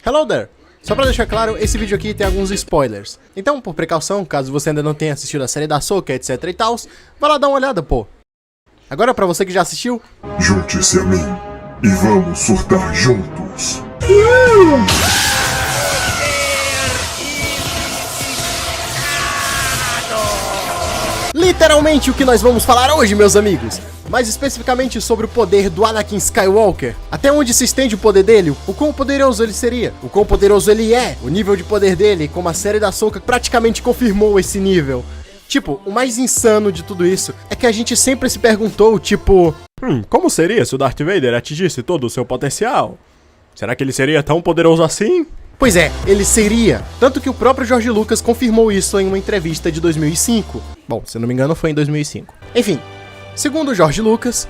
Hello there! Só pra deixar claro, esse vídeo aqui tem alguns spoilers. Então, por precaução, caso você ainda não tenha assistido a série da Ahsoka, etc e tals, vai lá dar uma olhada, pô. Agora, pra você que já assistiu... Junte-se a mim e vamos surtar juntos. Literalmente o que nós vamos falar hoje, meus amigos. Mais especificamente sobre o poder do Anakin Skywalker. Até onde se estende o poder dele, o quão poderoso ele seria, o quão poderoso ele é, o nível de poder dele, como a série da Ahsoka praticamente confirmou esse nível. Tipo, o mais insano de tudo isso é que a gente sempre se perguntou, tipo... como seria se o Darth Vader atingisse todo o seu potencial? Será que ele seria tão poderoso assim? Pois é, ele seria. Tanto que o próprio George Lucas confirmou isso em uma entrevista de 2005. Bom, se não me engano foi em 2005. Enfim, segundo George Lucas,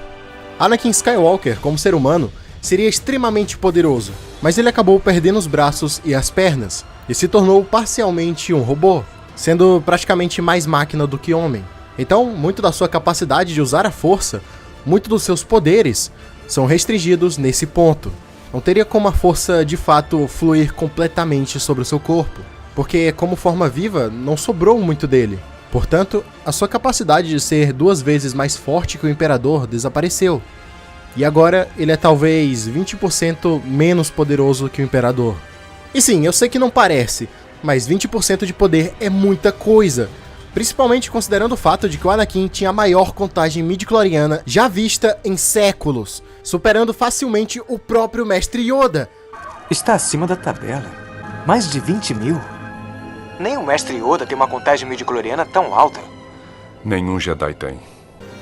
Anakin Skywalker, como ser humano, seria extremamente poderoso. Mas ele acabou perdendo os braços e as pernas, e se tornou parcialmente um robô, sendo praticamente mais máquina do que homem. Então, muito da sua capacidade de usar a força, muito dos seus poderes, são restringidos nesse ponto. Não teria como a força, de fato, fluir completamente sobre o seu corpo, porque, como forma viva, não sobrou muito dele. Portanto, a sua capacidade de ser 2 vezes mais forte que o Imperador desapareceu. E agora, ele é talvez 20% menos poderoso que o Imperador. E sim, eu sei que não parece, mas 20% de poder é muita coisa. Principalmente considerando o fato de que o Anakin tinha a maior contagem midi-chloriana já vista em séculos, superando facilmente o próprio Mestre Yoda. Está acima da tabela. Mais de 20 mil. Nem o Mestre Yoda tem uma contagem midi-chloriana tão alta. Nenhum Jedi tem.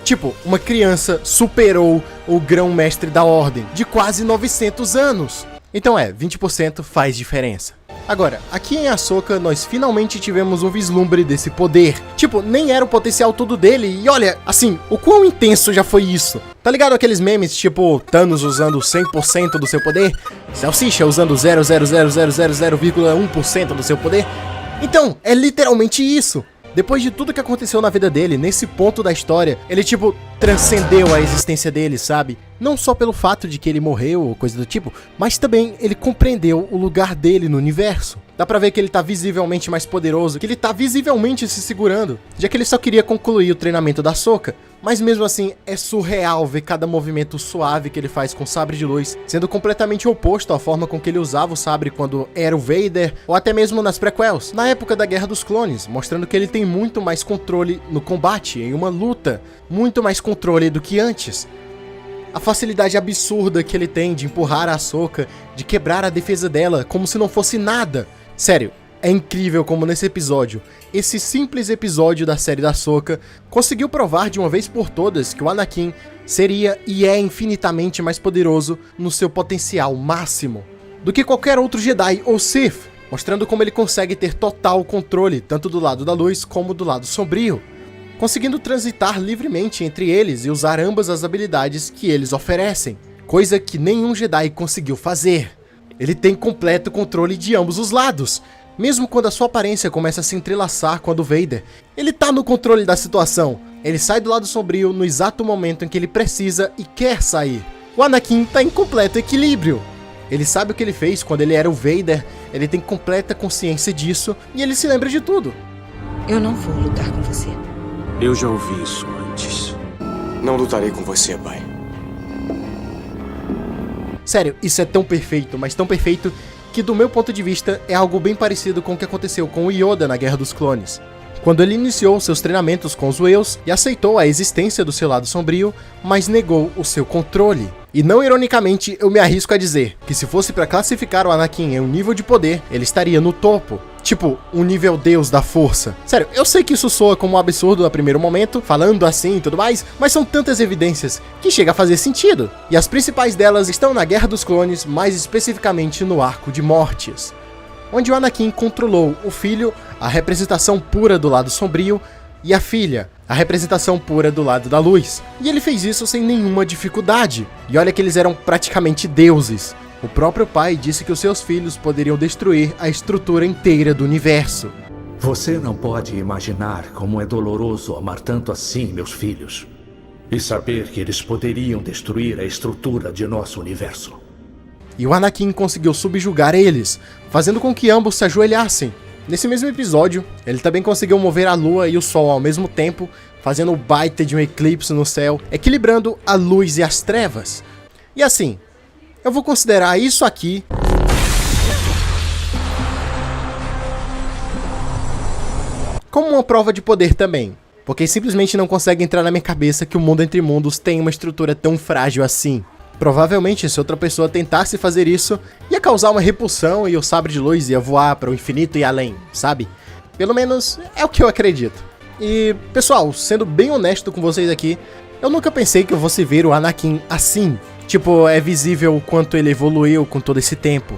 Tipo, uma criança superou o Grão-Mestre da Ordem, de quase 900 anos. Então 20% faz diferença. Agora, aqui em Ahsoka, nós finalmente tivemos um vislumbre desse poder. Tipo, nem era o potencial todo dele, e olha, assim, o quão intenso já foi isso. Tá ligado aqueles memes, tipo, Thanos usando 100% do seu poder? Salsicha usando 0,0000,1% do seu poder? Então, é literalmente isso. Depois de tudo que aconteceu na vida dele, nesse ponto da história, ele, tipo, transcendeu a existência dele, sabe? Não só pelo fato de que ele morreu ou coisa do tipo, mas também ele compreendeu o lugar dele no universo. Dá pra ver que ele tá visivelmente mais poderoso, que ele tá visivelmente se segurando, já que ele só queria concluir o treinamento da Ahsoka. Mas mesmo assim, é surreal ver cada movimento suave que ele faz com o sabre de luz, sendo completamente oposto à forma com que ele usava o sabre quando era o Vader, ou até mesmo nas prequels, na época da Guerra dos Clones, mostrando que ele tem muito mais controle no combate, em uma luta, muito mais controle do que antes. A facilidade absurda que ele tem de empurrar a Ahsoka, de quebrar a defesa dela como se não fosse nada. Sério, é incrível como nesse episódio, esse simples episódio da série da Ahsoka, conseguiu provar de uma vez por todas que o Anakin seria e é infinitamente mais poderoso no seu potencial máximo do que qualquer outro Jedi ou Sith, mostrando como ele consegue ter total controle tanto do lado da luz como do lado sombrio, conseguindo transitar livremente entre eles e usar ambas as habilidades que eles oferecem, coisa que nenhum Jedi conseguiu fazer. Ele tem completo controle de ambos os lados. Mesmo quando a sua aparência começa a se entrelaçar com a do Vader, ele tá no controle da situação. Ele sai do lado sombrio no exato momento em que ele precisa e quer sair. O Anakin tá em completo equilíbrio. Ele sabe o que ele fez quando ele era o Vader, ele tem completa consciência disso e ele se lembra de tudo. Eu não vou lutar com você. Eu já ouvi isso antes. Não lutarei com você, pai. Sério, isso é tão perfeito, mas tão perfeito que do meu ponto de vista é algo bem parecido com o que aconteceu com o Yoda na Guerra dos Clones. Quando ele iniciou seus treinamentos com os Whills e aceitou a existência do seu lado sombrio, mas negou o seu controle. E não ironicamente, eu me arrisco a dizer que se fosse para classificar o Anakin em um nível de poder, ele estaria no topo. Tipo, um nível Deus da força. Sério, eu sei que isso soa como um absurdo a primeiro momento, falando assim e tudo mais, mas são tantas evidências que chega a fazer sentido. E as principais delas estão na Guerra dos Clones, mais especificamente no Arco de Mortis, onde o Anakin controlou o filho, a representação pura do lado sombrio, e a filha, a representação pura do lado da luz. E ele fez isso sem nenhuma dificuldade. E olha que eles eram praticamente deuses. O próprio pai disse que os seus filhos poderiam destruir a estrutura inteira do universo. Você não pode imaginar como é doloroso amar tanto assim meus filhos. E saber que eles poderiam destruir a estrutura de nosso universo. e o Anakin conseguiu subjugar eles, fazendo com que ambos se ajoelhassem. Nesse mesmo episódio, ele também conseguiu mover a lua e o sol ao mesmo tempo, fazendo um baita de um eclipse no céu, equilibrando a luz e as trevas. E assim, eu vou considerar isso aqui como uma prova de poder também, porque simplesmente não consegue entrar na minha cabeça que o mundo entre mundos tem uma estrutura tão frágil assim. Provavelmente, se outra pessoa tentasse fazer isso, ia causar uma repulsão e o sabre de luz ia voar para o infinito e além, sabe? Pelo menos é o que eu acredito. E, pessoal, sendo bem honesto com vocês aqui, eu nunca pensei que eu fosse ver o Anakin assim. Tipo, é visível o quanto ele evoluiu com todo esse tempo.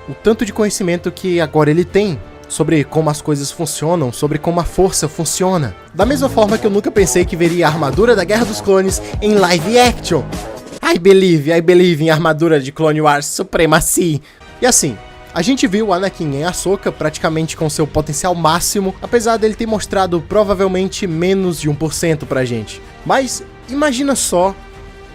O tanto de conhecimento que agora ele tem sobre como as coisas funcionam, sobre como a força funciona. Da mesma forma que eu nunca pensei que veria a armadura da Guerra dos Clones em live action. I believe em armadura de Clone Wars Supremacy. E assim, a gente viu o Anakin em Ahsoka praticamente com seu potencial máximo, apesar dele ter mostrado provavelmente menos de 1% pra gente. Mas imagina só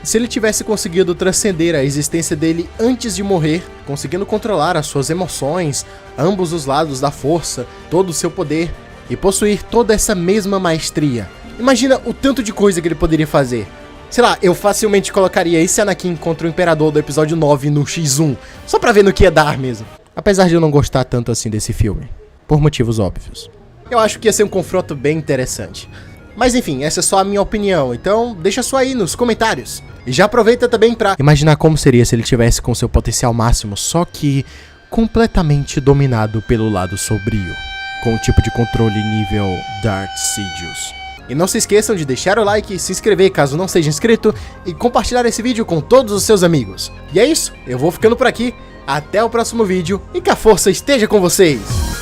se ele tivesse conseguido transcender a existência dele antes de morrer, conseguindo controlar as suas emoções, ambos os lados da força, todo o seu poder e possuir toda essa mesma maestria. Imagina o tanto de coisa que ele poderia fazer. Sei lá, eu facilmente colocaria esse Anakin contra o Imperador do episódio 9 no X1, só pra ver no que ia dar mesmo. Apesar de eu não gostar tanto assim desse filme, por motivos óbvios. Eu acho que ia ser um confronto bem interessante. Mas enfim, essa é só a minha opinião, então deixa só aí nos comentários. E já aproveita também pra imaginar como seria se ele tivesse com seu potencial máximo, só que completamente dominado pelo lado sombrio, com um tipo de controle nível Darth Sidious. E não se esqueçam de deixar o like, se inscrever caso não seja inscrito e compartilhar esse vídeo com todos os seus amigos. E é isso, eu vou ficando por aqui, até o próximo vídeo e que a força esteja com vocês!